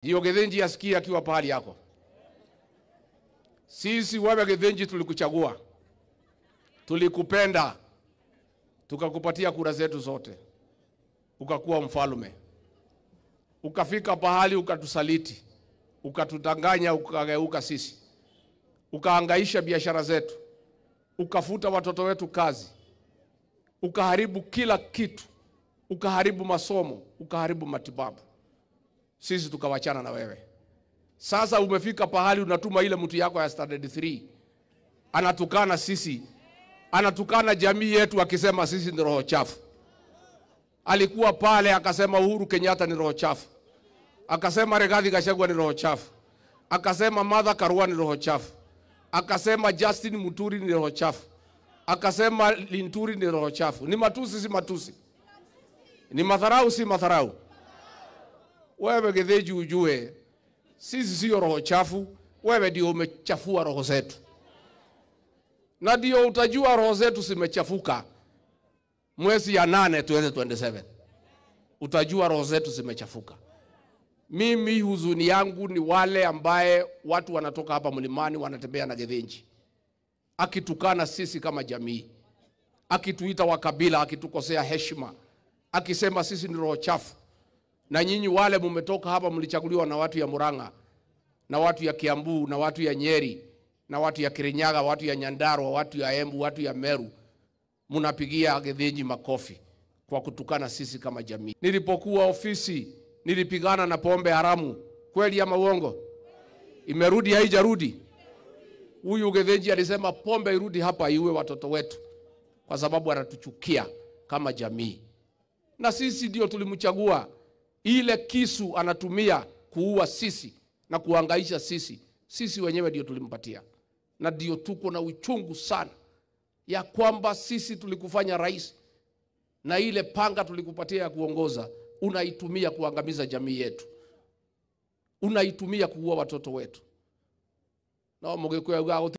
Ndio Githinji asikie akiwa pahali yako. Sisi wewe Githinji tulikuchagua. Tulikupenda. Tukakupatia kura zetu zote. Ukakuwa mfalme. Ukafika pahali ukatusaliti. Ukatudanganya, ukageuka sisi. Ukahangaisha biashara zetu. Ukafuta watoto wetu kazi. Ukaharibu kila kitu. Ukaharibu masomo, ukaharibu matibabu. Sisi tukawachana na wewe. Sasa umefika pahali unatuma ile mtu yako ya standard 3. Anatukana sisi. Anatukana jamii yetu akisema sisi ni roho chafu. Alikuwa pale akasema Uhuru Kenyatta ni roho chafu. Akasema Rigathi Gachagua ni roho chafu. Akasema Martha Karua ni roho chafu. Akasema Justin Muturi ni roho chafu. Akasema Linturi ni roho chafu. Ni matusi si matusi? Ni madharau si madharau? Wewe Githinji ujue sisi sio roho chafu, wewe ndio umechafua roho zetu. Na ndio utajua roho zetu zimechafuka mwezi ya 8 2027. Utajua roho zetu zimechafuka. Mimi huzuni yangu ni wale ambaye watu wanatoka hapa mlimani wanatembea na Githinji. Akitukana sisi kama jamii. Akituita wakabila, akitukosea heshima. Akisema sisi ni roho chafu. Na nyinyi wale mumetoka hapa mlichaguliwa na watu ya Murang'a, na watu ya Kiambu, na watu ya Nyeri, na watu ya Kirinyaga, watu ya Nyandarua, watu ya Embu, watu ya Meru. Munapigia Githinji makofi kwa kutukana sisi kama jamii. Nilipokuwa ofisi, nilipigana na pombe haramu. Kweli ama uongo? Imerudi haijarudi? Huyu Githinji alisema pombe irudi hapa iwe watoto wetu, kwa sababu anatuchukia kama jamii. Na sisi ndio tulimchagua. Ile kisu anatumia kuua sisi na kuhangaisha sisi. Sisi wenyewe ndio tulimpatia. Na ndio tuko na uchungu sana ya kwamba sisi tulikufanya rais, na ile panga tulikupatia ya kuongoza unaitumia kuangamiza jamii yetu. Unaitumia kuua watoto wetu. Na Mugikuyu